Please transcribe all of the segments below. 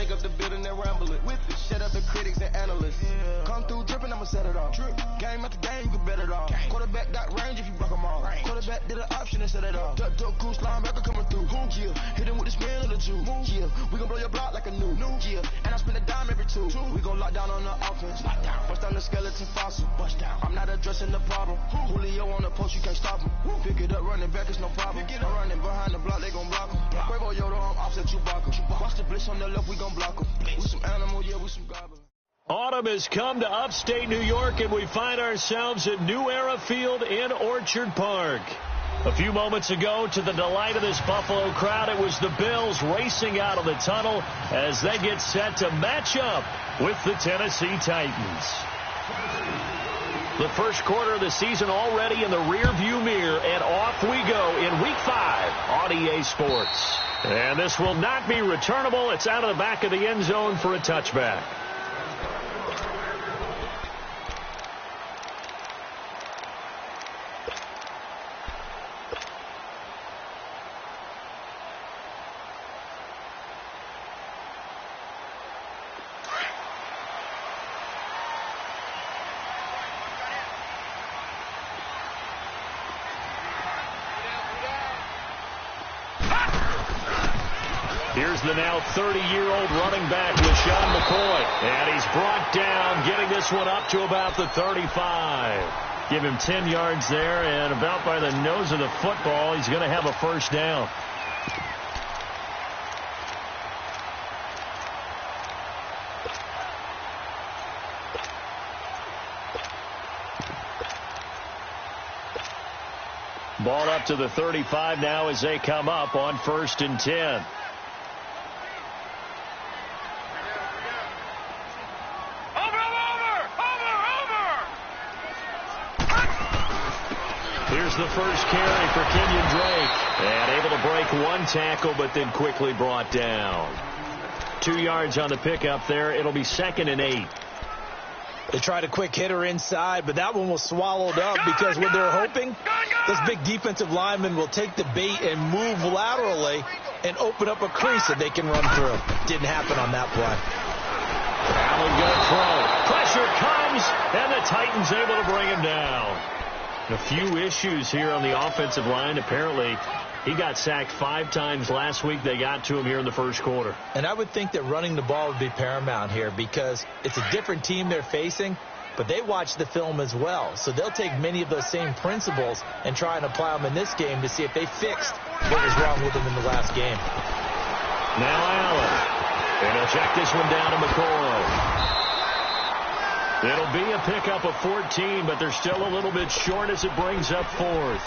Shake up the building and ramble it. With it. Shut up the critics and analysts. Yeah. Come through dripping, I'ma set it off. Drip. Game after game, you can bet it off. Quarterback got range if you block them all. Quarterback did an option and set it off. Duck, goose, linebacker coming through. Yeah. Hit him with the spin of the two. Yeah. We gon' blow your block like a new. Yeah. And I spin a dime every two. We gon' lock down on the offense. Bust down the skeleton fossil. Bust down. I'm not addressing the problem. Julio on the post, you can't stop him. Pick it up, running back, it's no problem. I'm running behind the block, they gon' block him. Quavo Yoda, I'm offset Chewbacca. Watch the blitz on the left, we gon' block him. We some animal, yeah, we some goblin. Autumn has come to upstate New York, and we find ourselves at New Era Field in Orchard Park. A few moments ago, to the delight of this Buffalo crowd, it was the Bills racing out of the tunnel as they get set to match up with the Tennessee Titans. The first quarter of the season already in the rearview mirror, and off we go in Week 5 on EA Sports. And this will not be returnable. It's out of the back of the end zone for a touchback. Here's the now 30-year-old running back, LaShawn McCoy. And he's brought down, getting this one up to about the 35. Give him 10 yards there, and about by the nose of the football, he's going to have a first down. Ball up to the 35 now as they come up on 1st and 10. Here's the first carry for Kenyon Drake. And able to break one tackle, but then quickly brought down. 2 yards on the pickup there. It'll be 2nd and 8. They tried a quick hitter inside, but that one was swallowed up because what they're hoping, this big defensive lineman will take the bait and move laterally and open up a crease that they can run through. Didn't happen on that play. Allen going throw. Pressure comes, and the Titans able to bring him down. A few issues here on the offensive line. Apparently, he got sacked 5 times last week. They got to him here in the first quarter. And I would think that running the ball would be paramount here because it's a different team they're facing, but they watch the film as well. So they'll take many of those same principles and try and apply them in this game to see if they fixed what was wrong with them in the last game. Now Allen. And he'll check this one down to McCoy. It'll be a pickup of 14, but they're still a little bit short as it brings up 4th.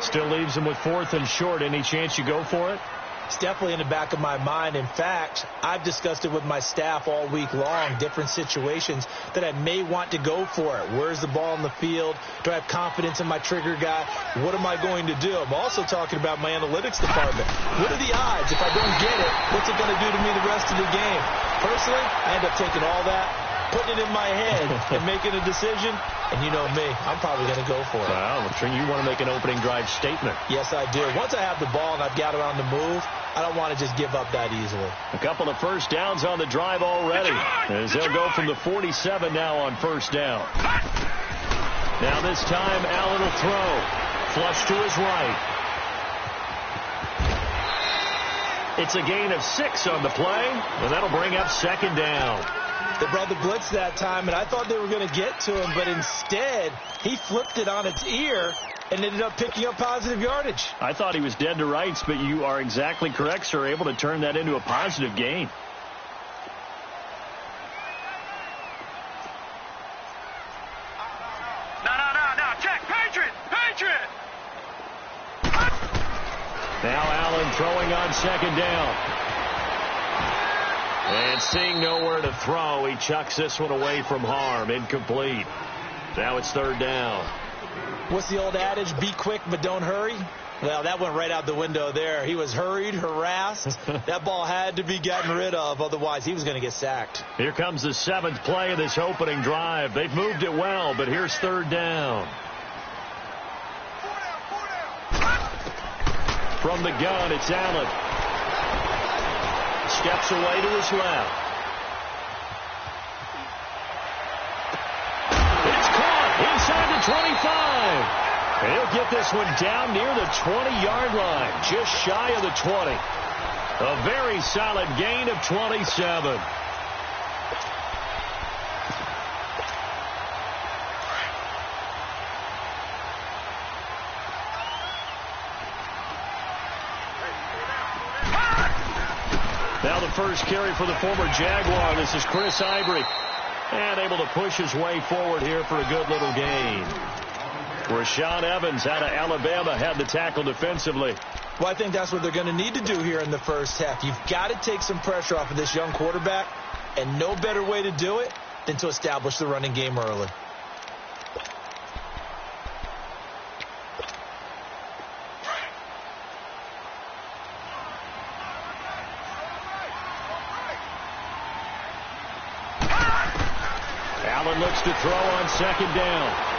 Still leaves them with 4th and short. Any chance you go for it? It's definitely in the back of my mind. In fact, I've discussed it with my staff all week long, different situations that I may want to go for it. Where's the ball in the field? Do I have confidence in my trigger guy? What am I going to do? I'm also talking about my analytics department. What are the odds? If I don't get it, what's it going to do to me the rest of the game? Personally, I end up taking all that, putting it in my head and making a decision, and you know me, I'm probably going to go for it. Well, I'm sure you want to make an opening drive statement. Yes, I do. Once I have the ball and I've got it on the move, I don't want to just give up that easily. A couple of first downs on the drive already, as they'll go from the 47 now on first down. Now this time, Allen will throw. Flush to his right. It's a gain of 6 on the play, and that'll bring up 2nd down. They brought the blitz that time, and I thought they were going to get to him, but instead, he flipped it on its ear and ended up picking up positive yardage. I thought he was dead to rights, but you are exactly correct, sir, able to turn that into a positive gain. No, check, Patriot! Now Allen throwing on 2nd down. And seeing nowhere to throw, he chucks this one away from harm. Incomplete. Now it's 3rd down. What's the old adage? Be quick, but don't hurry. Well, that went right out the window there. He was hurried, harassed. That ball had to be gotten rid of. Otherwise, he was going to get sacked. Here comes the 7th play of this opening drive. They've moved it well, but here's 3rd down. From the gun, it's Allen. steps away to his left. It's caught inside the 25. He'll get this one down near the 20-yard line, just shy of the 20. A very solid gain of 27. Now the first carry for the former Jaguar. This is Chris Ivory. And able to push his way forward here for a good little gain. Rashaan Evans out of Alabama had the tackle defensively. Well, I think that's what they're going to need to do here in the first half. You've got to take some pressure off of this young quarterback, and no better way to do it than to establish the running game early. Allen looks to throw on second down.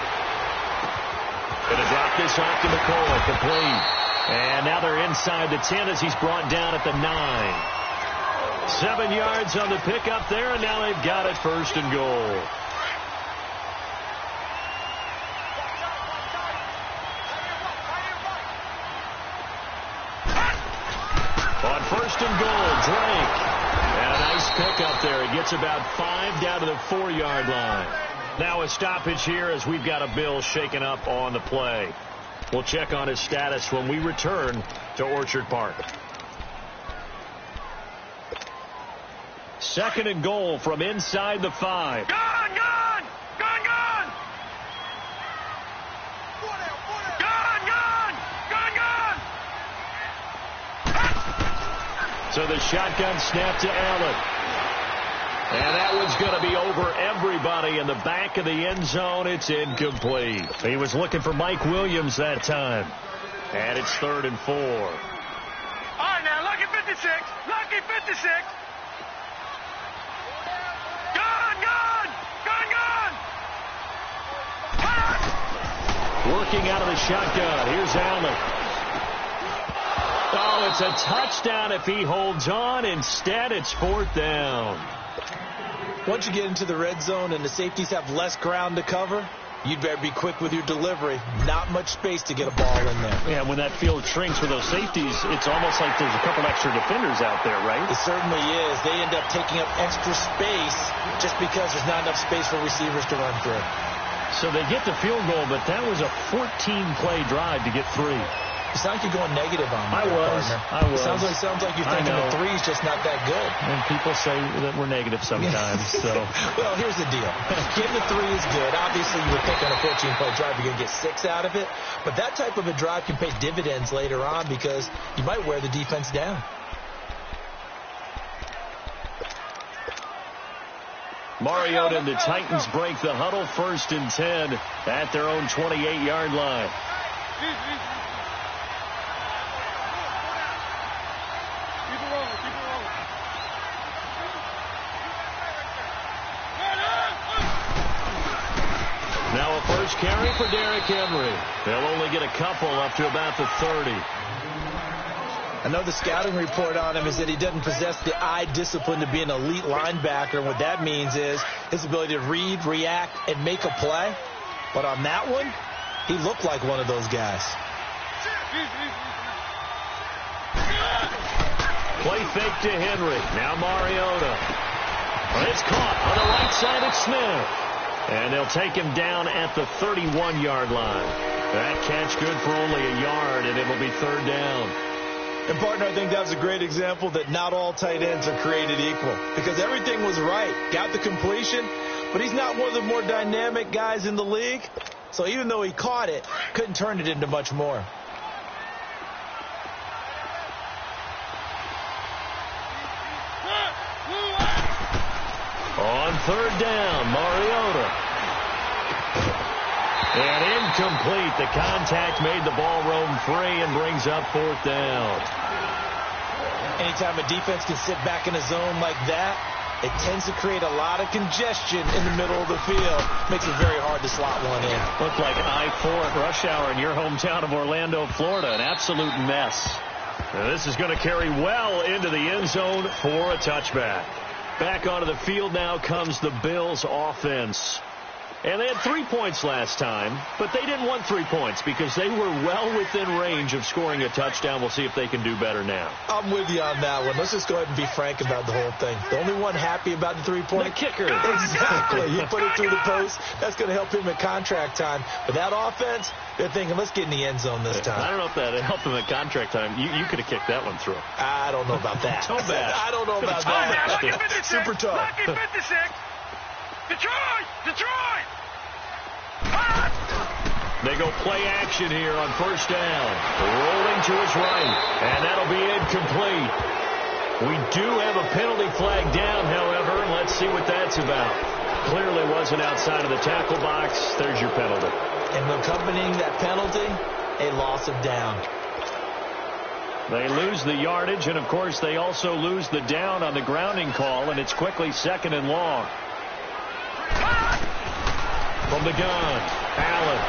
Going to drop this off to McCoy, complete. And now they're inside the 10 as he's brought down at the 9. 7 yards on the pickup there, and now they've got it first and goal. On first and goal, Drake. And a nice pickup there. He gets about 5 down to the 4-yard line. Now a stoppage here as we've got a Bill shaken up on the play. We'll check on his status when we return to Orchard Park. Second and goal from inside the 5. Gone! Gone! Gone! Gone! Gone! Gone! Gone! Gone! So the shotgun snap to Allen. And that one's going to be over everybody in the back of the end zone. It's incomplete. He was looking for Mike Williams that time. And it's 3rd and 4. All right, now, lucky 56. Lucky 56. Gone! Gone! Gone! Gone! Working out of the shotgun. Here's Allen. Oh, it's a touchdown if he holds on. Instead, it's 4th down. Once you get into the red zone and the safeties have less ground to cover, you'd better be quick with your delivery. Not much space to get a ball in there. Yeah, when that field shrinks with those safeties, it's almost like there's a couple extra defenders out there, right? It certainly is. They end up taking up extra space just because there's not enough space for receivers to run through. So they get the field goal, but that was a 14-play drive to get 3. It sounds like you're going negative on me. I was. It sounds like you're thinking the 3's just not that good. And people say that we're negative sometimes. So. Well, here's the deal. Getting the 3 is good. Obviously, you would think on a 14-play drive you're going to get 6 out of it. But that type of a drive can pay dividends later on because you might wear the defense down. Mariota and the Titans break the huddle, 1st and 10 at their own 28-yard line. Now a first carry for Derrick Henry. They'll only get a couple up to about the 30. I know the scouting report on him is that he doesn't possess the eye discipline to be an elite linebacker. What that means is his ability to read, react, and make a play. But on that one, he looked like one of those guys. Play fake to Henry. Now Mariota. It's caught on the right side of Smith. And they'll take him down at the 31-yard line. That catch good for only a yard, and it'll be 3rd down. And, partner, I think that was a great example that not all tight ends are created equal. Because everything was right. Got the completion, but he's not one of the more dynamic guys in the league. So even though he caught it, couldn't turn it into much more. On 3rd down, Mariota. And incomplete. The contact made the ball roam free and brings up 4th down. Anytime a defense can sit back in a zone like that, it tends to create a lot of congestion in the middle of the field. Makes it very hard to slot one in. Looked like I-4 at rush hour in your hometown of Orlando, Florida. An absolute mess. And this is going to carry well into the end zone for a touchback. Back onto the field now comes the Bills offense. And they had 3 points last time, but they didn't want 3 points because they were well within range of scoring a touchdown. We'll see if they can do better now. I'm with you on that one. Let's just go ahead and be frank about the whole thing. The only one happy about the 3-point? The kicker. Exactly. You put it through the post. That's going to help him at contract time. But that offense, they're thinking, let's get in the end zone this time. I don't know if that helped him at contract time. You could have kicked that one through. I don't know about that. So bad. I don't know about that. Super tough. Lucky 56. Detroit! They go play action here on first down. Rolling to his right, and that'll be incomplete. We do have a penalty flag down, however. Let's see what that's about. Clearly wasn't outside of the tackle box. There's your penalty. And accompanying that penalty, a loss of down. They lose the yardage, and, of course, they also lose the down on the grounding call, and it's quickly 2nd and long. From the gun, Allen.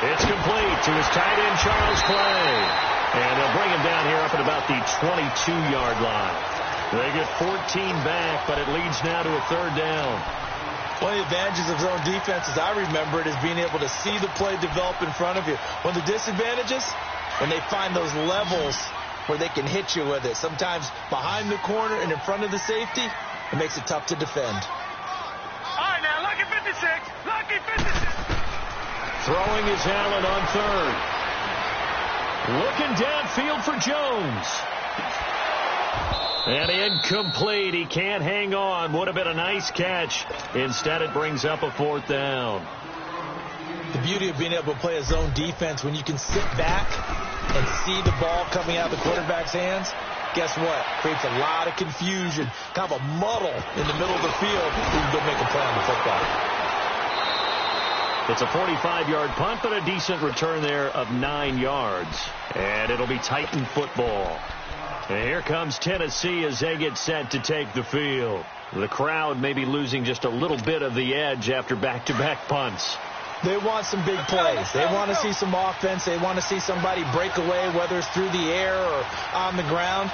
It's complete to his tight end, Charles Clay. And they'll bring him down here up at about the 22-yard line. They get 14 back, but it leads now to a 3rd down. One of the advantages of zone defense, as I remember it, is being able to see the play develop in front of you. One of the disadvantages, when they find those levels where they can hit you with it. Sometimes behind the corner and in front of the safety, it makes it tough to defend. All right, now, lucky 56. Lucky 56. Throwing is Allen on 3rd. Looking downfield for Jones. And incomplete. He can't hang on. Would have been a nice catch. Instead, it brings up a 4th down. The beauty of being able to play a zone defense when you can sit back and see the ball coming out of the quarterback's hands, guess what? Creates a lot of confusion, kind of a muddle in the middle of the field. You can go make a play on the football. It's a 45-yard punt, but a decent return there of 9 yards. And it'll be Titan football. And here comes Tennessee as they get set to take the field. The crowd may be losing just a little bit of the edge after back-to-back punts. They want some big plays. They want to see some offense. They want to see somebody break away, whether it's through the air or on the ground.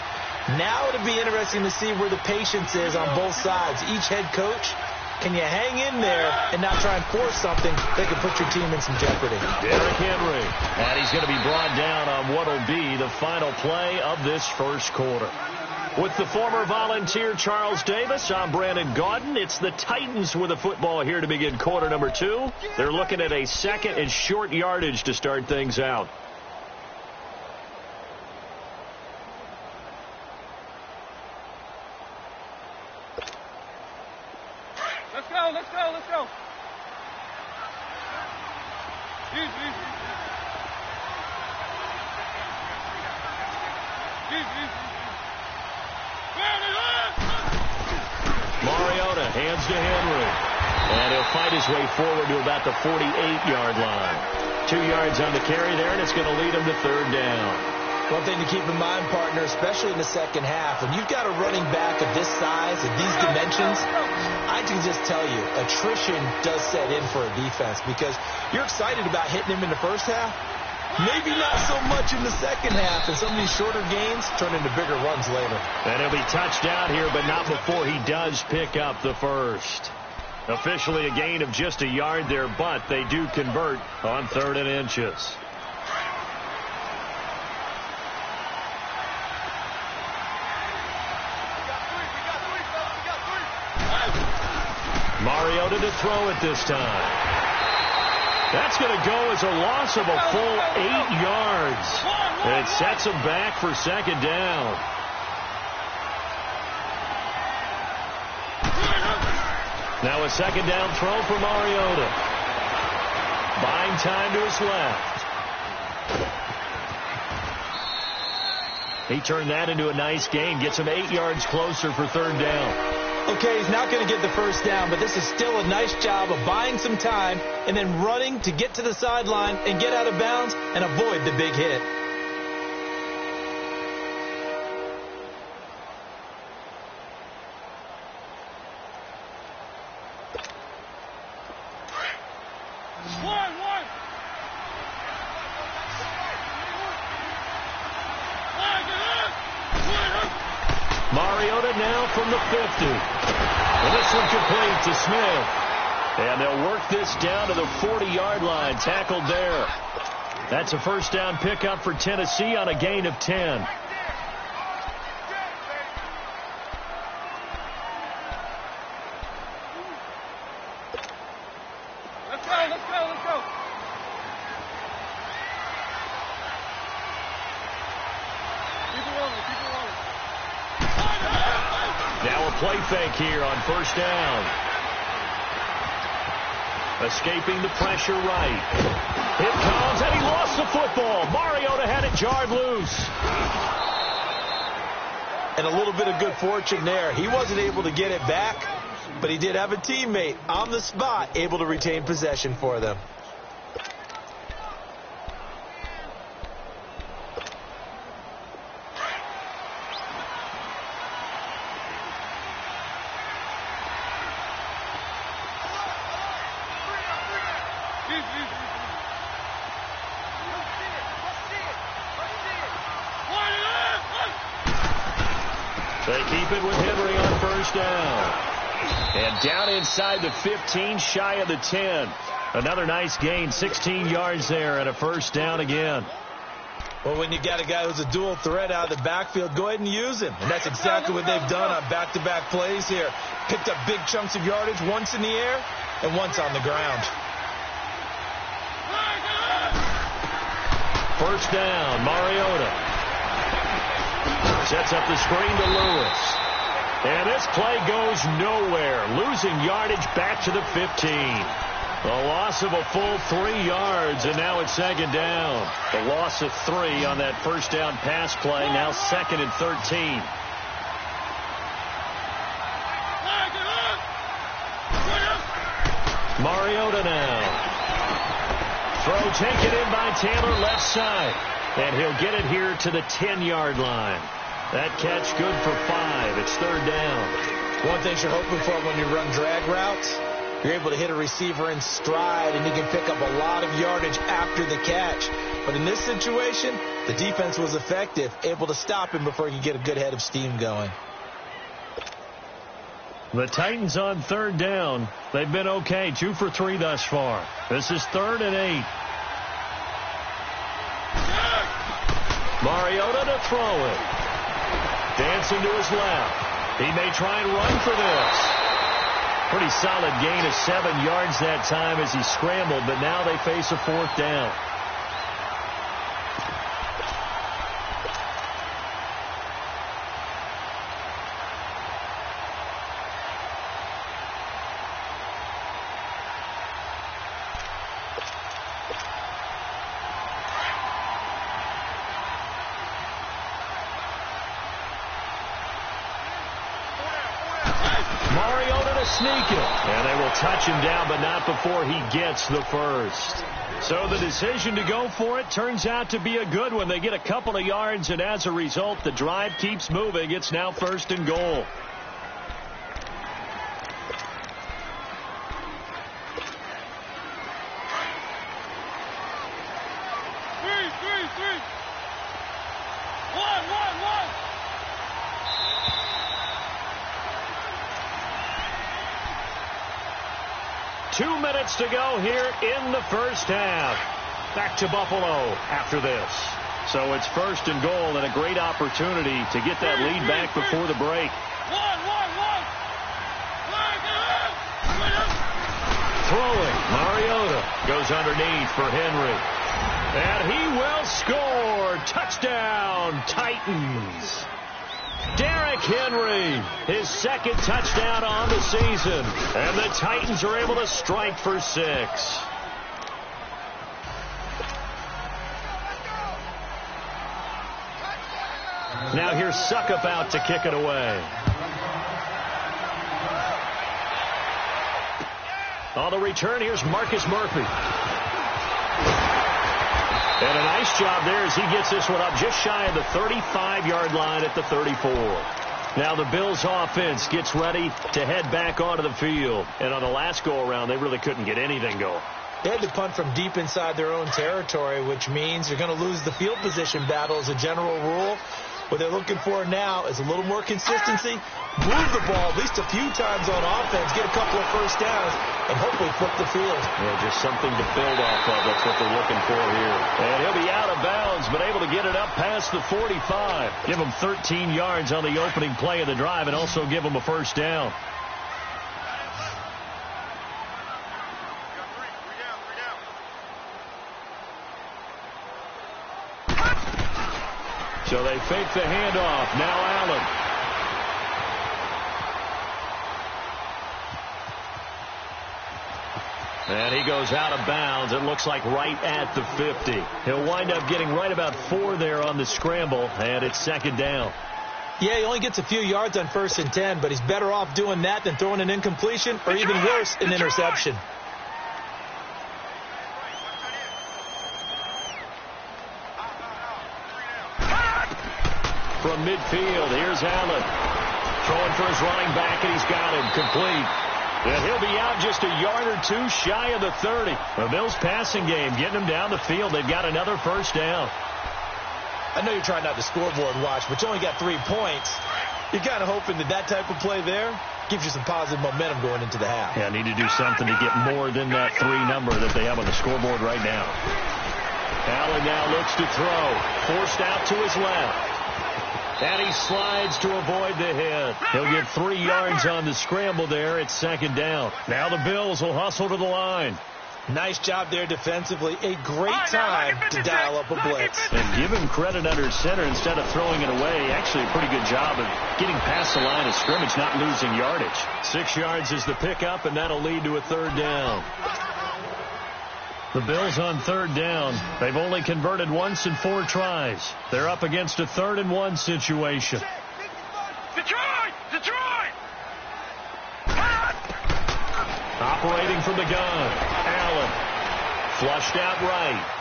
Now it'll be interesting to see where the patience is on both sides. Each head coach, can you hang in there and not try and force something that can put your team in some jeopardy? Derrick Henry. And he's going to be brought down on what will be the final play of this first quarter. With the former Volunteer Charles Davis, I'm Brandon Gaudin. It's the Titans with the football here to begin quarter number 2. They're looking at a 2nd and short yardage to start things out. Let's go. Easy. Mariota hands to Henry. And he'll fight his way forward to about the 48-yard line. 2 yards on the carry there, and it's going to lead him to 3rd down. One thing to keep in mind, partner, especially in the second half, when you've got a running back of this size, of these dimensions, I can just tell you, attrition does set in for a defense because you're excited about hitting him in the first half. Maybe not so much in the second half, and some of these shorter gains turn into bigger runs later. And he'll be touched down here, but not before he does pick up the first. Officially a gain of just a yard there, but they do convert on 3rd and inches. Mariota to throw it this time. That's going to go as a loss of a full 8 yards. And it sets him back for 2nd down. Now a 2nd down throw for Mariota. Buying time to his left. He turned that into a nice gain. Gets him 8 yards closer for 3rd down. Okay, he's not going to get the first down, but this is still a nice job of buying some time and then running to get to the sideline and get out of bounds and avoid the big hit. Mariota now from the 50. And this one complete to Smith. And they'll work this down to the 40-yard line. Tackled there. That's a first down pickup for Tennessee on a gain of 10. Play fake here on first down. Escaping the pressure right. It comes, and he lost the football. Mariota had it jarred loose. And a little bit of good fortune there. He wasn't able to get it back, but he did have a teammate on the spot able to retain possession for them. They keep it with Henry on first down. And down inside the 15, shy of the 10. Another nice gain, 16 yards there, and a first down again. Well, when you got a guy who's a dual threat out of the backfield, go ahead and use him. And that's exactly what they've done on back-to-back plays here. Picked up big chunks of yardage, once in the air and once on the ground. First down, Mariota. Sets up the screen to Lewis. And this play goes nowhere. Losing yardage back to the 15. A loss of a full 3 yards, and now it's second down. The loss of 3 on that first down pass play, now second and 13. Mariota now. Throw taken in by Taylor left side. And he'll get it here to the 10-yard line. That catch good for 5. It's third down. One thing you're hoping for when you run drag routes, you're able to hit a receiver in stride, and you can pick up a lot of yardage after the catch. But in this situation, the defense was effective, able to stop him before he could get a good head of steam going. The Titans on third down. They've been okay, 2 for 3 thus far. This is 3rd and 8. Mariota to throw it. Dancing to his left. He may try and run for this. Pretty solid gain of 7 yards that time as he scrambled, but now they face a 4th down. Sneak it. And they will touch him down, but not before he gets the first. So the decision to go for it turns out to be a good one. They get a couple of yards, and as a result, the drive keeps moving. It's now 1st and goal. To go here in the first half. Back to Buffalo after this. So it's 1st and goal, and a great opportunity to get that lead back before the break. Throwing. Mariota goes underneath for Henry. And he will score. Touchdown, Titans. Derrick Henry, his 2nd touchdown on the season. And the Titans are able to strike for 6. Now here's Suckup out to kick it away. On the return, here's Marcus Murphy. And a nice job there as he gets this one up just shy of the 35-yard line at the 34. Now the Bills offense gets ready to head back onto the field. And on the last go-around, they really couldn't get anything going. They had to punt from deep inside their own territory, which means you're going to lose the field position battle as a general rule. What they're looking for now is a little more consistency, move the ball at least a few times on offense, get a couple of first downs, and hopefully flip the field. Yeah, just something to build off of. That's what they're looking for here. And he'll be out of bounds, but able to get it up past the 45. Give him 13 yards on the opening play of the drive and also give him a first down. So they fake the handoff. Now Allen. And he goes out of bounds. It looks like right at the 50. He'll wind up getting right about 4 there on the scramble, and it's second down. Yeah, he only gets a few yards on 1st and 10, but he's better off doing that than throwing an incompletion or even worse, an interception. From midfield, here's Allen. Throwing for his running back, and he's got him complete. And he'll be out just a yard or two shy of the 30. The Bills passing game getting them down the field. They've got another first down. I know you're trying not to scoreboard watch, but you only got 3 points. You're kind of hoping that type of play there gives you some positive momentum going into the half. Yeah, need to do something to get more than that 3 number that they have on the scoreboard right now. Allen now looks to throw. Forced out to his left. And he slides to avoid the hit. He'll get 3 yards on the scramble there. It's second down. Now the Bills will hustle to the line. Nice job there defensively. A great time to dial up a blitz. And give him credit under center instead of throwing it away. Actually a pretty good job of getting past the line of scrimmage, not losing yardage. 6 yards is the pickup, and that'll lead to a third down. The Bills on third down. They've only converted once in 4 tries. They're up against a 3rd and 1 situation. Detroit! Detroit! Operating from the gun. Allen. Flushed out right.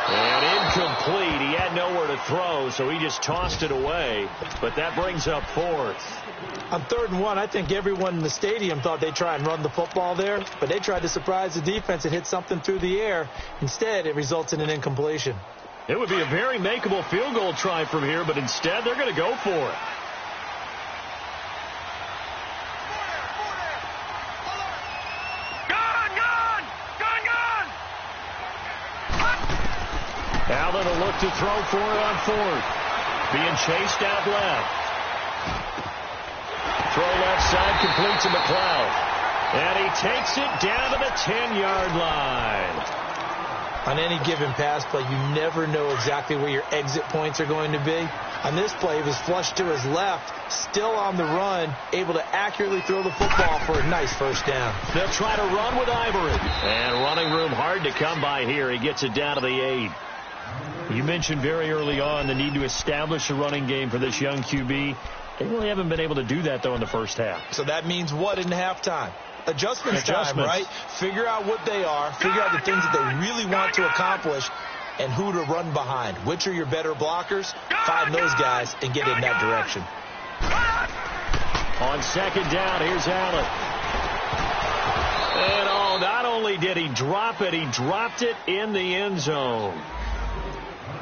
And incomplete. He had nowhere to throw, so he just tossed it away. But that brings up 4th. On 3rd and 1, I think everyone in the stadium thought they'd try and run the football there, but they tried to surprise the defense and hit something through the air. Instead, it results in an incompletion. It would be a very makeable field goal try from here, but instead they're going to go for it. Allen will look to throw for it on 4th. Being chased out left. Throw left side, complete to McLeod. And he takes it down to the 10-yard line. On any given pass play, you never know exactly where your exit points are going to be. On this play, he was flushed to his left, still on the run, able to accurately throw the football for a nice first down. They'll try to run with Ivory. And running room hard to come by here. He gets it down to the 8. You mentioned very early on the need to establish a running game for this young QB. They really haven't been able to do that, though, in the first half. So that means what in halftime? Adjustments time, right? Figure out what they are, figure out the things that they really want to accomplish, and who to run behind. Which are your better blockers? Find those guys and get in that direction. On second down, here's Allen. And not only did he drop it, he dropped it in the end zone.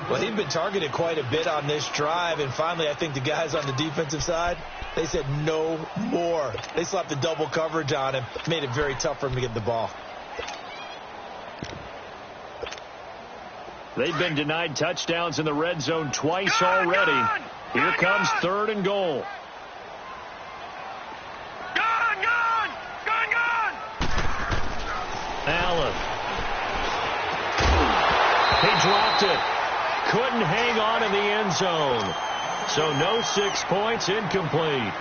Well, he'd been targeted quite a bit on this drive, and finally I think the guys on the defensive side, they said no more. They slapped the double coverage on him, made it very tough for him to get the ball. They've been denied touchdowns in the red zone twice already. Here comes 3rd and goal. Allen. He dropped it. Couldn't hang on in the end zone. So no 6 points, incomplete.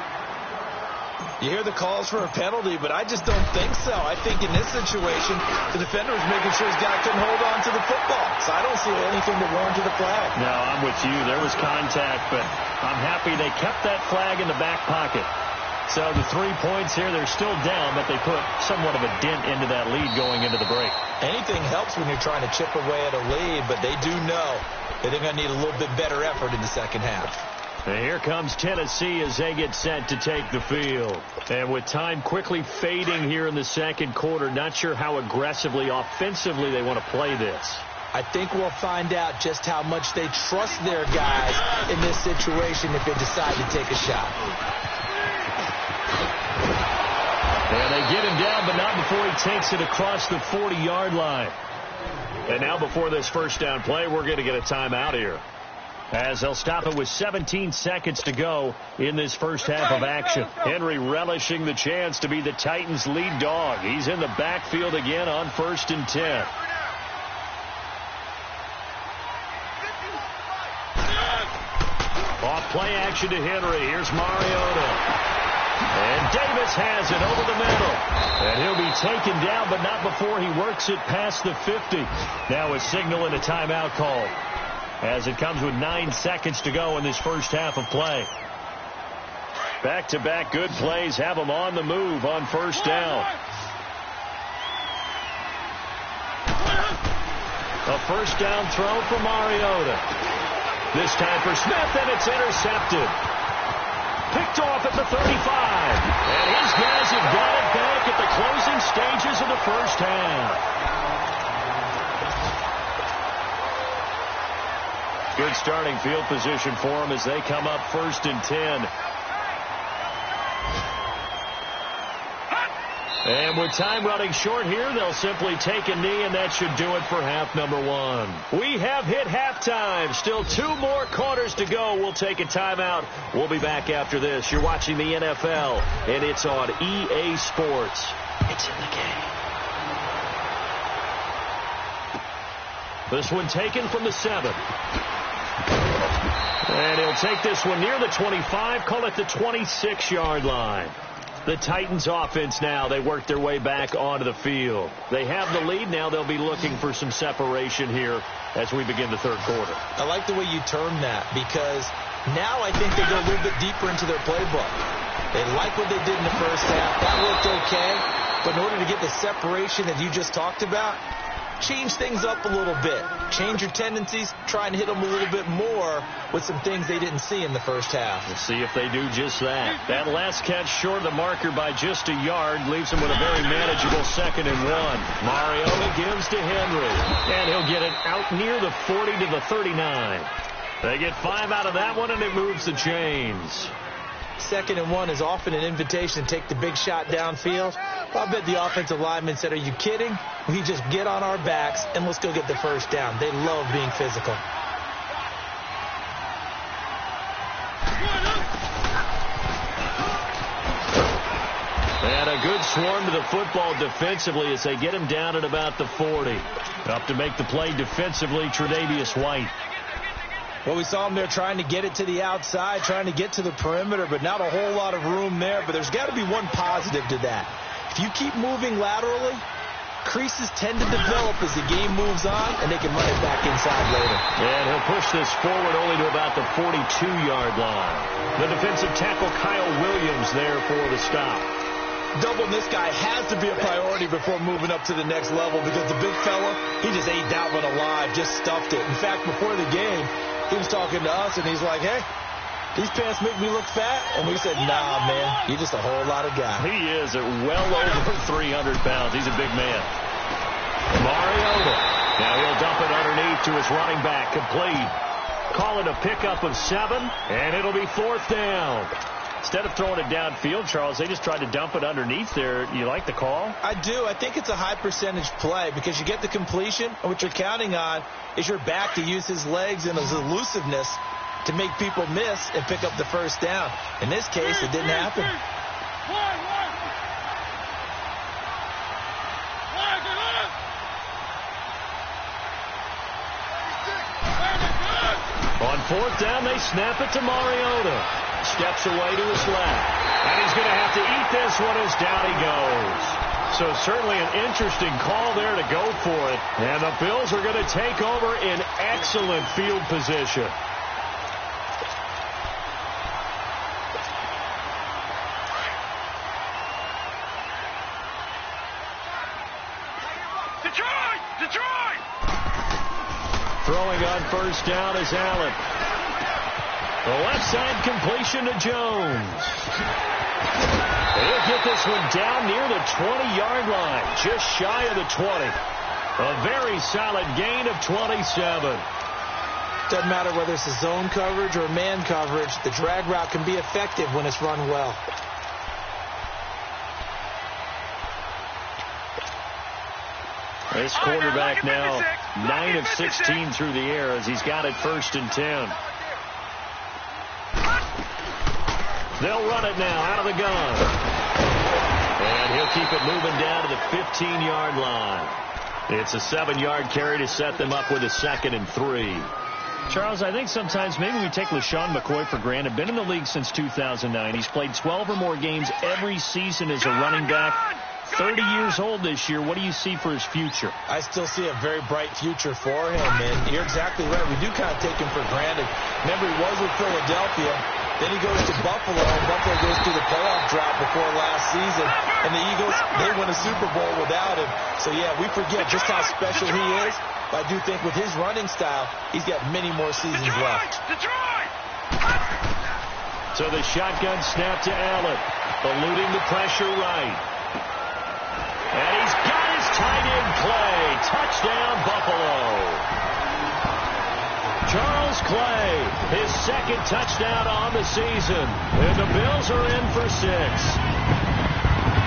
You hear the calls for a penalty, but I just don't think so. I think in this situation, the defender was making sure his guy couldn't hold on to the football. So I don't see anything that warranted the flag. No, I'm with you. There was contact, but I'm happy they kept that flag in the back pocket. So the 3 points here, they're still down, but they put somewhat of a dent into that lead going into the break. Anything helps when you're trying to chip away at a lead, but they do know that they're going to need a little bit better effort in the second half. And here comes Tennessee as they get set to take the field. And with time quickly fading here in the second quarter, not sure how aggressively, offensively they want to play this. I think we'll find out just how much they trust their guys in this situation if they decide to take a shot. And they get him down, but not before he takes it across the 40-yard line. And now before this first down play, we're going to get a timeout here, as they'll stop it with 17 seconds to go in this first half of action. Henry relishing the chance to be the Titans' lead dog. He's in the backfield again on 1st and 10. Off play action to Henry. Here's Mariota. And Davis has it over the middle. And he'll be taken down, but not before he works it past the 50. Now a signal and a timeout call, as it comes with 9 seconds to go in this first half of play. Back-to-back good plays have them on the move on first down. A first down throw for Mariota. This time for Smith, and it's intercepted. Picked off at the 35. And his guys have got it back at the closing stages of the first half. Good starting field position for them as they come up 1st and 10. And with time running short here, they'll simply take a knee, and that should do it for half number 1. We have hit halftime. Still 2 more quarters to go. We'll take a timeout. We'll be back after this. You're watching the NFL, and it's on EA Sports. It's in the game. This one taken from the 7. And he'll take this one near the 25, call it the 26-yard line. The Titans offense now, they work their way back onto the field. They have the lead. Now they'll be looking for some separation here as we begin the third quarter. I like the way you term that, because now I think they go a little bit deeper into their playbook. They like what they did in the first half. That looked okay. But in order to get the separation that you just talked about, change things up a little bit. Change your tendencies. Try and hit them a little bit more with some things they didn't see in the first half. We'll see if they do just that. That last catch short of the marker by just a yard leaves them with a very manageable 2nd and 1. Mariota gives to Henry, and he'll get it out near the 40 to the 39. They get 5 out of that one, and it moves the chains. 2nd and 1 is often an invitation to take the big shot downfield. I bet the offensive lineman said, "Are you kidding? We just get on our backs and let's go get the first down." They love being physical. And a good swarm to the football defensively as they get him down at about the 40. Up to make the play defensively, Tre'Davious White. Well, we saw him there trying to get it to the outside, trying to get to the perimeter, but not a whole lot of room there. But there's got to be one positive to that. If you keep moving laterally, creases tend to develop as the game moves on, and they can run it back inside later. And he'll push this forward only to about the 42-yard line. The defensive tackle Kyle Williams there for the stop. Doubling this guy has to be a priority before moving up to the next level, because the big fella, he just ate that one alive, just stuffed it. In fact, before the game, he was talking to us, and he's like, "Hey, these pants make me look fat." And we said, "Nah, man, you're just a whole lot of guy." He is at well over 300 pounds. He's a big man. Mariota. Now he'll dump it underneath to his running back. Complete. Call it a pickup of 7, and it'll be 4th down. Instead of throwing it downfield, Charles, they just tried to dump it underneath there. You like the call? I do. I think it's a high percentage play because you get the completion, and what you're counting on is your back to use his legs and his elusiveness to make people miss and pick up the first down. In this case, it didn't happen. On 4th down, they snap it to Mariota. Steps away to his left. And he's going to have to eat this one as down he goes. So certainly an interesting call there to go for it. And the Bills are going to take over in excellent field position. Detroit! Throwing on 1st down is Allen. The left side completion to Jones. He'll get this one down near the 20-yard line, just shy of the 20. A very solid gain of 27. Doesn't matter whether it's a zone coverage or man coverage, the drag route can be effective when it's run well. This quarterback now 9 of 16 through the air as he's got it 1st and 10. They'll run it now out of the gun. And he'll keep it moving down to the 15-yard line. It's a 7-yard carry to set them up with a 2nd and 3. Charles, I think sometimes maybe we take LaShawn McCoy for granted. Been in the league since 2009. He's played 12 or more games every season as a running back. 30 years old this year. What do you see for his future? I still see a very bright future for him, and you're exactly right. We do kind of take him for granted. Remember, he was with Philadelphia. Then he goes to Buffalo, and Buffalo goes through the playoff drought before last season. And the Eagles, they win a Super Bowl without him. So, yeah, we forget just how special he is. But I do think with his running style, he's got many more seasons left. So the shotgun snap to Allen, eluding the pressure right. And he's got his tight end play. Touchdown, Buffalo. Charles Clay, his 2nd touchdown on the season. And the Bills are in for 6.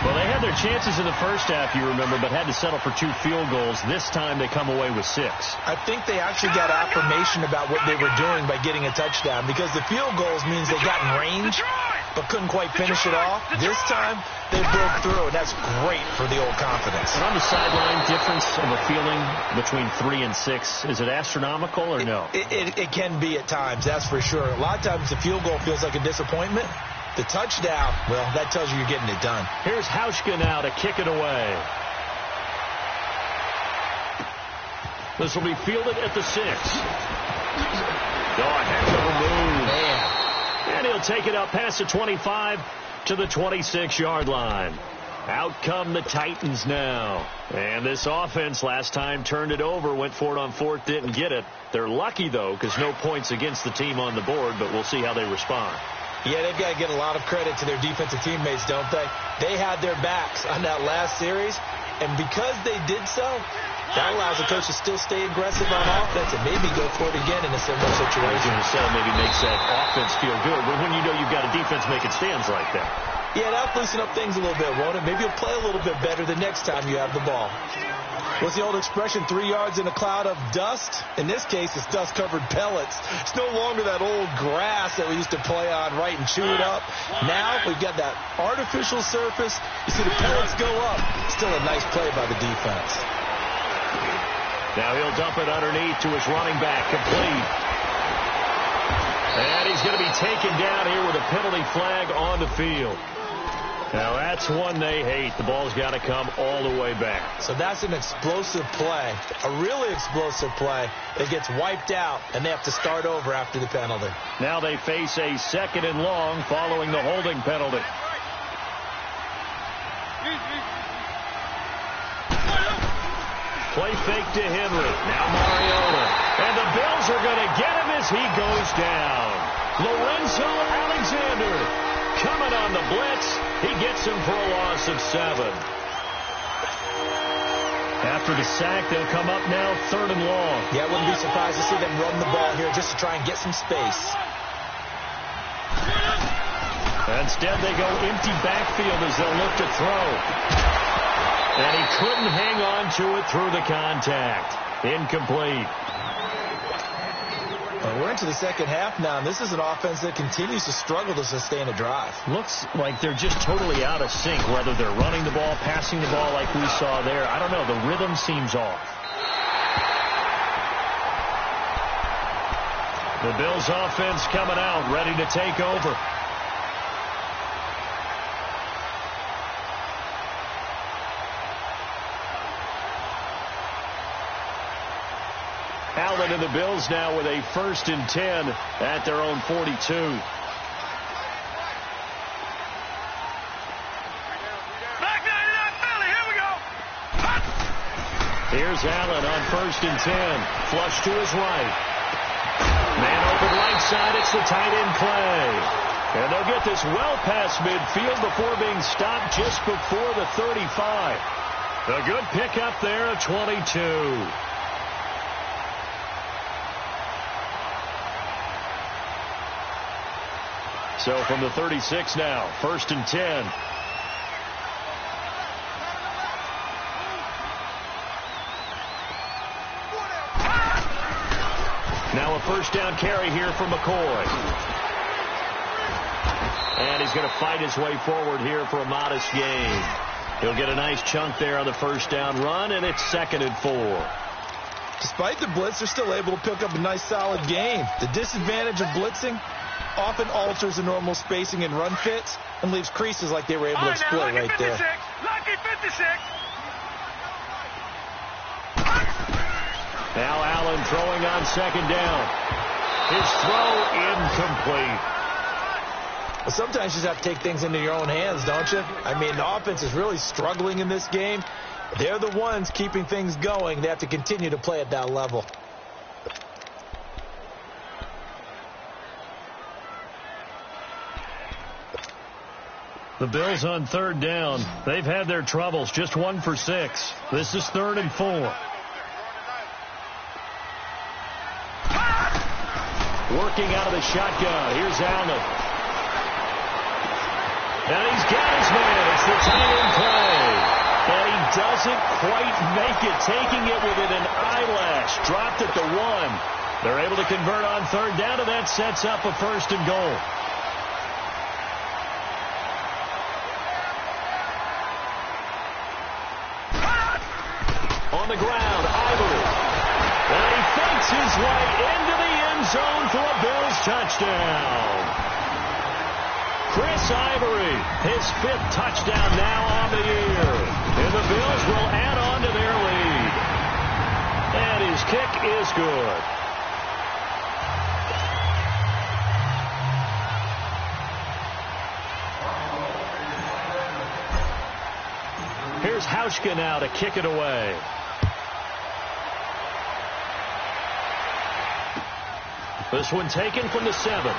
Well, they had their chances in the first half, you remember, but had to settle for 2 field goals. This time they come away with 6. I think they actually got affirmation about what they were doing by getting a touchdown, because the field goals means they got in range but couldn't quite finish it off. This time they broke through, and that's great for the old confidence. And on the sideline, difference of a feeling between 3 and 6, is it astronomical or no? It can be at times, that's for sure. A lot of times the field goal feels like a disappointment. The touchdown, well, that tells you you're getting it done. Here's Hauschka now to kick it away. This will be fielded at the 6. Oh, a heck of a move. Man. And he'll take it up past the 25 to the 26-yard line. Out come the Titans now. And this offense last time turned it over, went for it on 4th, didn't get it. They're lucky, though, because no points against the team on the board, but we'll see how they respond. Yeah, they've got to get a lot of credit to their defensive teammates, don't they? They had their backs on that last series, and because they did so, that allows the coach to still stay aggressive on offense and maybe go for it again in a similar situation. So maybe makes that offense feel good, but when you know you've got a defense making stands like that. Yeah, that'll loosen up things a little bit, won't it? Maybe you'll play a little bit better the next time you have the ball. What's the old expression, 3 yards in a cloud of dust? In this case, it's dust-covered pellets. It's no longer that old grass that we used to play on, right, and chew it up. Now we've got that artificial surface. You see the pellets go up. Still a nice play by the defense. Now he'll dump it underneath to his running back, complete. And he's going to be taken down here with a penalty flag on the field. Now that's one they hate. The ball's got to come all the way back. So that's an explosive play, a really explosive play that gets wiped out, and they have to start over after the penalty. Now they face a 2nd and long following the holding penalty. Play fake to Henry. Now Mariota. And the Bills are going to get him as he goes down. Lorenzo Alexander coming on the blitz. He gets him for a loss of 7. After the sack, they'll come up now 3rd and long. Yeah, I wouldn't be surprised to see them run the ball here just to try and get some space. Instead, they go empty backfield as they'll look to throw. And he couldn't hang on to it through the contact. Incomplete. Well, we're into the second half now, and this is an offense that continues to struggle to sustain a drive. Looks like they're just totally out of sync, whether they're running the ball, passing the ball like we saw there. I don't know. The rhythm seems off. The Bills offense coming out, ready to take over. Allen and the Bills now with a 1st and 10 at their own 42. Here's Allen on 1st and 10. Flush to his right. Man open right side. It's the tight end play. And they'll get this well past midfield before being stopped just before the 35. A good pickup there, a 22. So from the 36 now, 1st and 10. Now a first down carry here for McCoy. And he's going to fight his way forward here for a modest gain. He'll get a nice chunk there on the first down run, and it's 2nd and 4. Despite the blitz, they're still able to pick up a nice solid gain. The disadvantage of blitzing often alters the normal spacing and run fits and leaves creases like they were able to exploit right there. Lucky 56. Now Allen throwing on 2nd down. His throw incomplete. Well, sometimes you just have to take things into your own hands, don't you? I mean, the offense is really struggling in this game. They're the ones keeping things going. They have to continue to play at that level. The Bills on 3rd down. They've had their troubles. Just 1 for 6. This is 3rd and 4. Working out of the shotgun. Here's Allen. And he's got his man. It's the tight end play. And he doesn't quite make it. Taking it within an eyelash. Dropped at the 1. They're able to convert on 3rd down, and that sets up a 1st and goal. On the ground, Ivory. And he fakes his way into the end zone for a Bills touchdown. Chris Ivory, his 5th touchdown now on the year. And the Bills will add on to their lead. And his kick is good. Here's Hauschka now to kick it away. This one taken from the 7.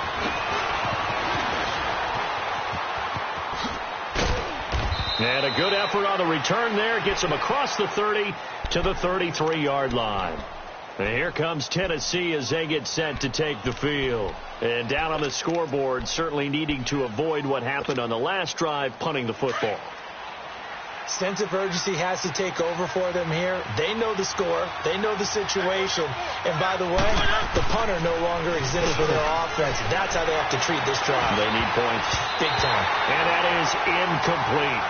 And a good effort on the return there. Gets him across the 30 to the 33-yard line. And here comes Tennessee as they get set to take the field. And down on the scoreboard, certainly needing to avoid what happened on the last drive, punting the football. Sense of urgency has to take over for them here. They know the score. They know the situation. And by the way, the punter no longer exists for their offense. That's how they have to treat this drive. They need points. Big time. And that is incomplete.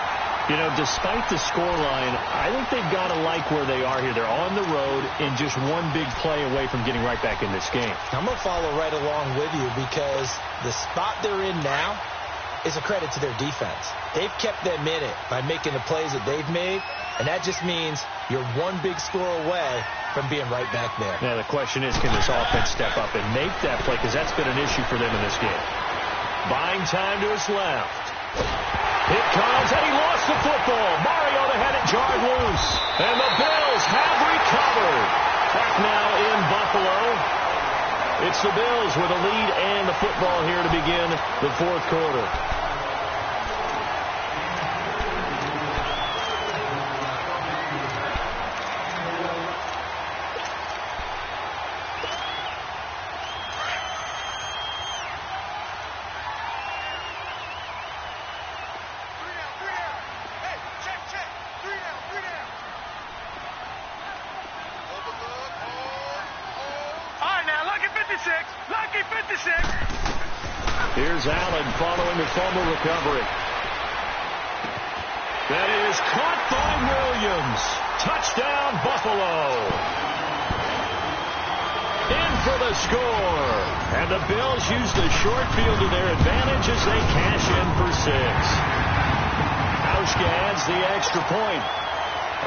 You know, despite the scoreline, I think they've got to like where they are here. They're on the road and just one big play away from getting right back in this game. I'm going to follow right along with you because the spot they're in now is a credit to their defense. They've kept them in it by making the plays that they've made, and that just means you're one big score away from being right back there. Now, the question is, can this offense step up and make that play? Because that's been an issue for them in this game. Buying time to his left. It comes, and he lost the football. Mariota had it jarred loose, and the Bills have recovered. Back now in Buffalo. It's the Bills with a lead and the football here to begin the 4th quarter. Lucky 56. Here's Allen following the fumble recovery. That is caught by Williams. Touchdown, Buffalo. In for the score. And the Bills use the short field to their advantage as they cash in for 6. Hauschka adds the extra point.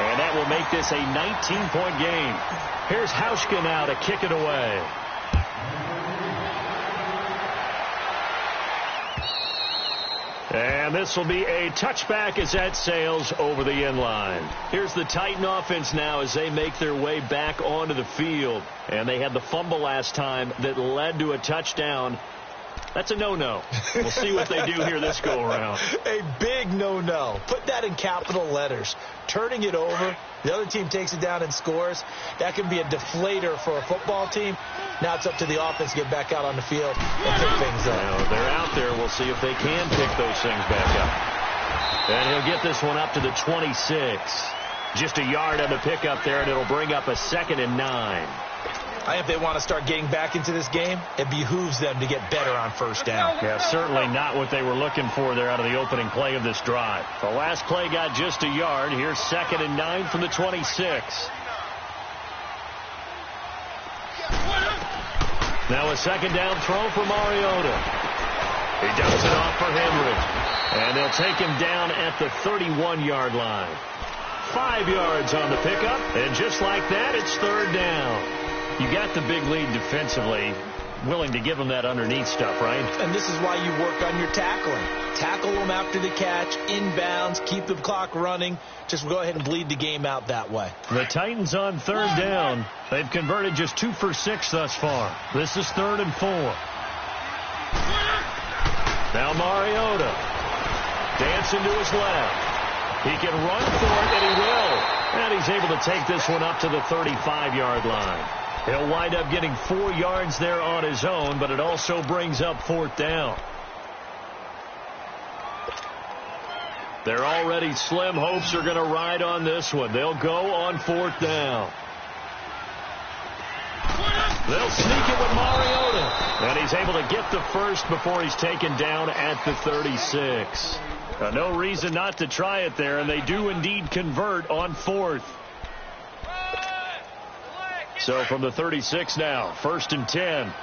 And that will make this a 19-point game. Here's Hauschka now to kick it away. And this will be a touchback as that sails over the end line. Here's the Titan offense now as they make their way back onto the field. And they had the fumble last time that led to a touchdown. That's a no-no. We'll see what they do here this go-around. A big no-no. Put that in capital letters. Turning it over, the other team takes it down and scores. That can be a deflator for a football team. Now it's up to the offense to get back out on the field and pick things up. Now, they're out there. We'll see if they can pick those things back up. And he'll get this one up to the 26. Just a yard on the pickup there, and it'll bring up a 2nd and 9. I think if they want to start getting back into this game, it behooves them to get better on first down. Yeah, certainly not what they were looking for there out of the opening play of this drive. The last play got just a yard. Here's 2nd and 9 from the 26. Now a 2nd down throw for Mariota. He dumps it off for Henry. And they'll take him down at the 31-yard line. 5 yards on the pickup. And just like that, it's 3rd down. You got the big lead defensively, willing to give them that underneath stuff, right? And this is why you work on your tackling. Tackle them after the catch, inbounds, keep the clock running. Just go ahead and bleed the game out that way. The Titans on 3rd down. They've converted just 2 for 6 thus far. This is 3rd and 4. Now Mariota dancing to his left. He can run for it, and he will. And he's able to take this one up to the 35-yard line. He'll wind up getting 4 yards there on his own, but it also brings up 4th down. Their already slim hopes are going to ride on this one. They'll go on 4th down. They'll sneak it with Mariota. And he's able to get the first before he's taken down at the 36. No reason not to try it there, and they do indeed convert on 4th. So from the 36 now, 1st and 10.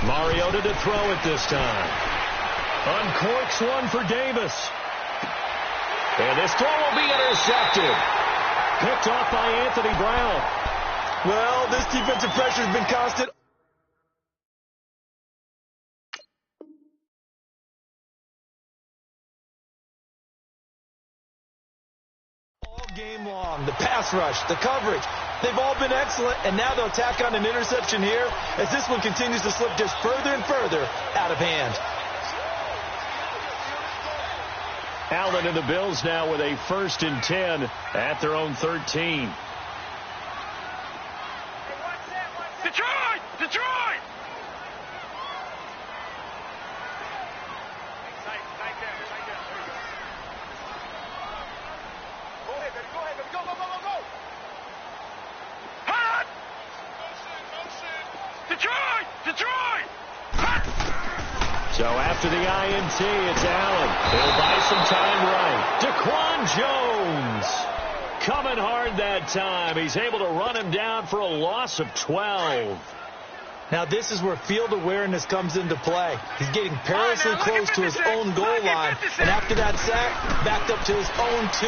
Mariota to throw it this time. Uncorks one for Davis. And this throw will be intercepted. Picked off by Anthony Brown. Well, this defensive pressure has been constant all game long. The pass rush, the coverage, they've all been excellent, and now they'll tack on an interception here as this one continues to slip just further and further out of hand. Allen and the Bills now with a 1st and 10 at their own 13. Detroit! Detroit! Right there. Go ahead, baby. Go ahead, baby. Go, go, go, go, go! Hot! Detroit! Detroit! Hot! So after the INT, it's Allen. He'll buy some time right. Daquan Jones coming hard that time. He's able to run him down for a loss of 12. Now this is where field awareness comes into play. He's getting perilously close to his own goal line, and after that sack, backed up to his own 2.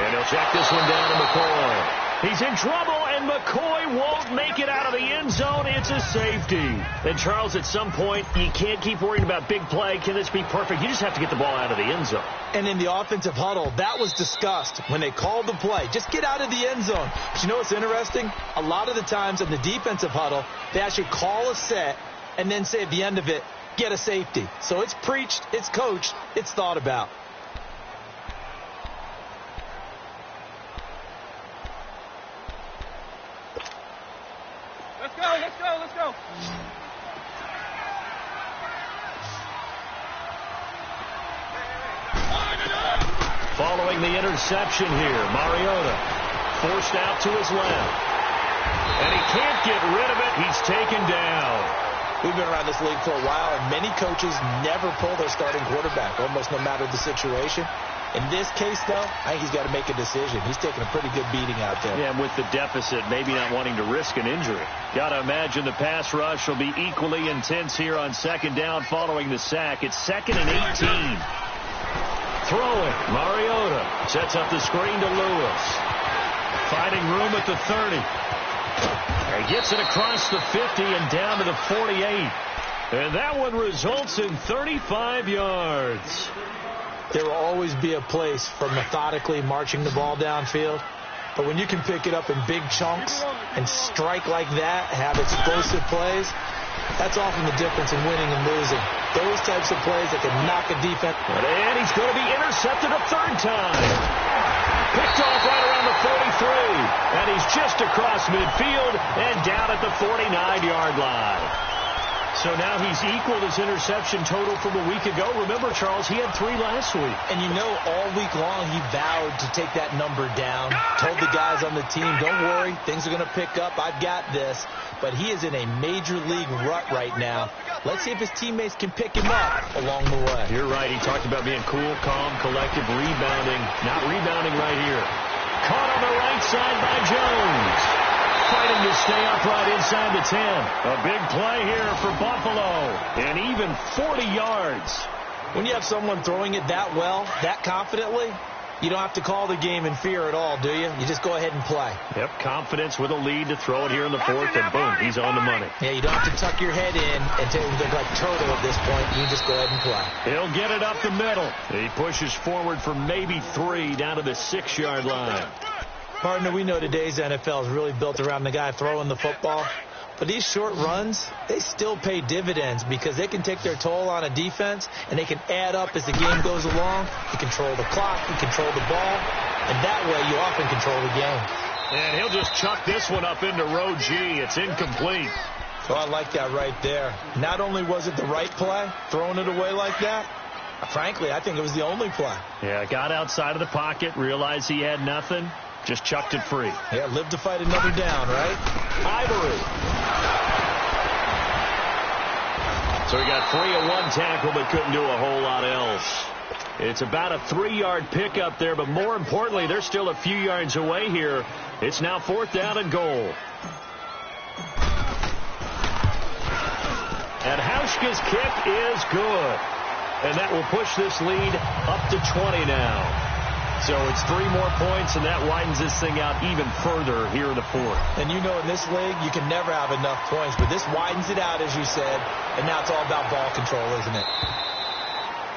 And he'll check this one down to McCoy. He's in trouble, and McCoy won't make it out of the end zone. It's a safety. And, Charles, at some point, you can't keep worrying about big play. Can this be perfect? You just have to get the ball out of the end zone. And in the offensive huddle, that was discussed when they called the play. Just get out of the end zone. But you know what's interesting? A lot of the times in the defensive huddle, they actually call a set and then say at the end of it, get a safety. So it's preached, it's coached, it's thought about. Let's go. Following the interception here, Mariota forced out to his left. And he can't get rid of it. He's taken down. We've been around this league for a while, and many coaches never pull their starting quarterback, almost no matter the situation. In this case, though, I think he's got to make a decision. He's taking a pretty good beating out there. Yeah, with the deficit, maybe not wanting to risk an injury. Got to imagine the pass rush will be equally intense here on 2nd down following the sack. It's 2nd and 18. Throwing. Mariota sets up the screen to Lewis. Finding room at the 30. He gets it across the 50 and down to the 48. And that one results in 35 yards. There will always be a place for methodically marching the ball downfield. But when you can pick it up in big chunks and strike like that, have explosive plays, that's often the difference in winning and losing. Those types of plays that can knock a defense. And he's going to be intercepted a third time. Picked off right around the 43. And he's just across midfield and down at the 49-yard line. So now he's equaled his interception total from a week ago. Remember, Charles, he had 3 last week. And you know, all week long he vowed to take that number down. Told the guys on the team, don't worry, things are going to pick up. I've got this. But he is in a major league rut right now. Let's see if his teammates can pick him up along the way. You're right. He talked about being cool, calm, collective, rebounding. Not rebounding right here. Caught on the right side by Jones. Fighting to stay upright inside the 10. A big play here for Buffalo. And even 40 yards. When you have someone throwing it that well, that confidently, you don't have to call the game in fear at all, do you? You just go ahead and play. Yep, confidence with a lead to throw it here in the 4th, and boom, he's on the money. Yeah, you don't have to tuck your head in and look like turtle at this point. You just go ahead and play. He'll get it up the middle. He pushes forward for maybe 3 down to the 6-yard line. Partner, we know today's NFL is really built around the guy throwing the football. But these short runs, they still pay dividends because they can take their toll on a defense and they can add up as the game goes along. You control the clock, you control the ball, and that way you often control the game. And he'll just chuck this one up into row G. It's incomplete. Oh, I like that right there. Not only was it the right play, throwing it away like that, frankly, I think it was the only play. Yeah, got outside of the pocket, realized he had nothing. Just chucked it free. Yeah, live to fight another down, right? Ivory. So he got free of one tackle, but couldn't do a whole lot else. It's about a 3-yard pickup there, but more importantly, they're still a few yards away here. It's now 4th down and goal. And Hauschka's kick is good. And that will push this lead up to 20 now. So it's 3 more points, and that widens this thing out even further here in the 4th. And you know, in this league, you can never have enough points, but this widens it out, as you said, and now it's all about ball control, isn't it?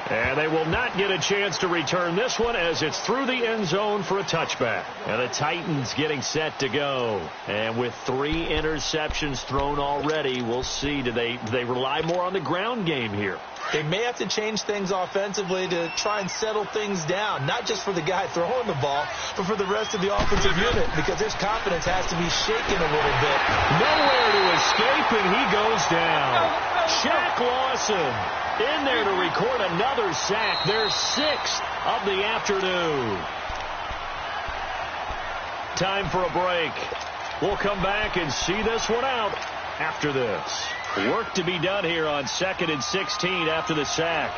And they will not get a chance to return this one as it's through the end zone for a touchback. And the Titans getting set to go. And with 3 interceptions thrown already, we'll see. Do they rely more on the ground game here? They may have to change things offensively to try and settle things down, not just for the guy throwing the ball, but for the rest of the offensive unit, because his confidence has to be shaken a little bit. Nowhere to escape, and he goes down. Shaq Lawson in there to record another sack, their 6th of the afternoon. Time for a break. We'll come back and see this one out after this. Work to be done here on 2nd and 16 after the sack.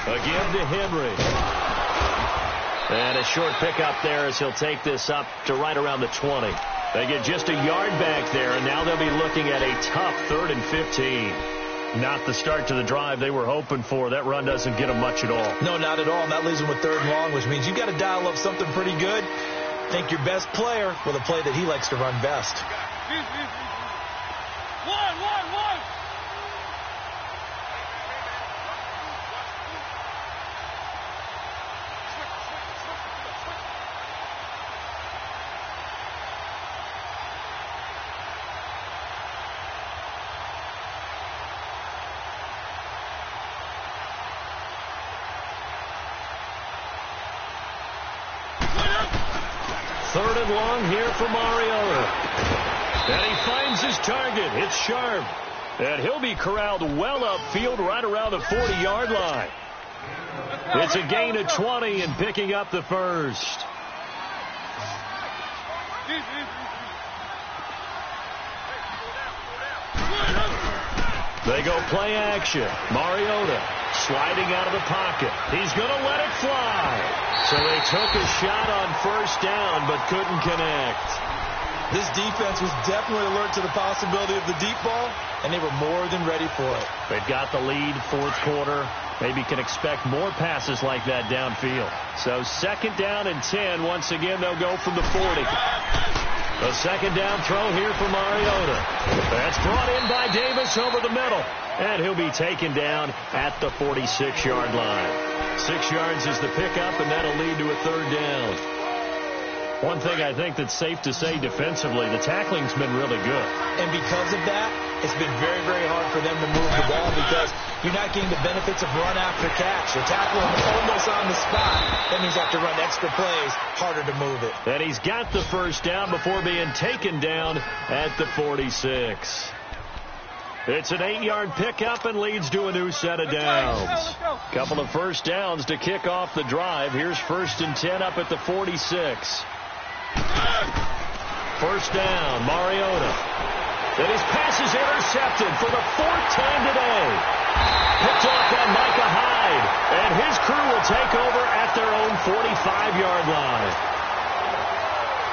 Again to Henry. And a short pickup there as he'll take this up to right around the 20. They get just a yard back there, and now they'll be looking at a tough 3rd and 15. Not the start to the drive they were hoping for. That run doesn't get them much at all. No, not at all. And that leaves them with 3rd and long, which means you got to dial up something pretty good. Think your best player with a play that he likes to run best. One. Third and long here for Mariota. And he finds his target. It's sharp. And he'll be corralled well upfield right around the 40-yard line. It's a gain of 20 and picking up the first. They go play action. Mariota sliding out of the pocket. He's going to let it fly. So they took a shot on 1st down but couldn't connect. This defense was definitely alert to the possibility of the deep ball, and they were more than ready for it. They've got the lead, 4th quarter. Maybe can expect more passes like that downfield. So 2nd down and 10. Once again, they'll go from the 40. A second down throw here for Mariota. That's brought in by Davis over the middle. And he'll be taken down at the 46-yard line. 6 yards is the pickup, and that'll lead to a third down. One thing I think that's safe to say defensively, the tackling's been really good. And because of that, it's been very, very hard for them to move the ball because you're not getting the benefits of run after catch. You're tackling almost on the spot. That means you have to run extra plays, harder to move it. And he's got the first down before being taken down at the 46. It's an 8-yard pickup and leads to a new set of downs. Let's go. Couple of first downs to kick off the drive. Here's 1st and 10 up at the 46. First down, Mariota. And his pass is intercepted for the 4th time today. Picked off by Micah Hyde. And his crew will take over at their own 45-yard line.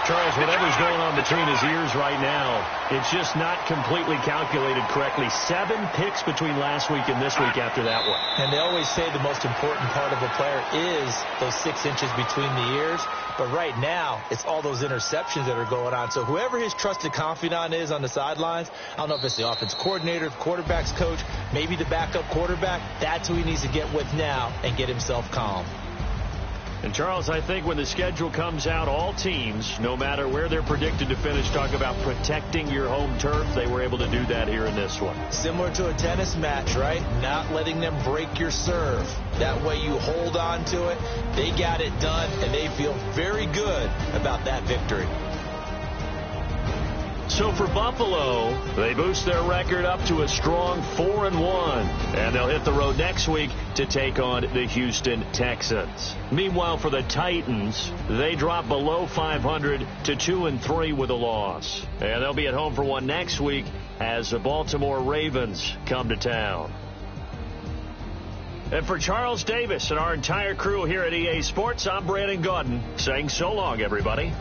Charles, whatever's going on between his ears right now, it's just not completely calculated correctly. 7 picks between last week and this week after that one. And they always say the most important part of a player is those 6 inches between the ears. But right now, it's all those interceptions that are going on. So whoever his trusted confidant is on the sidelines, I don't know if it's the offense coordinator, the quarterback's coach, maybe the backup quarterback, that's who he needs to get with now and get himself calm. And, Charles, I think when the schedule comes out, all teams, no matter where they're predicted to finish, talk about protecting your home turf. They were able to do that here in this one. Similar to a tennis match, right? Not letting them break your serve. That way you hold on to it. They got it done, and they feel very good about that victory. So for Buffalo, they boost their record up to a strong 4-1. And they'll hit the road next week to take on the Houston Texans. Meanwhile, for the Titans, they drop below 500 to 2-3 with a loss. And they'll be at home for one next week as the Baltimore Ravens come to town. And for Charles Davis and our entire crew here at EA Sports, I'm Brandon Gaudin saying so long, everybody.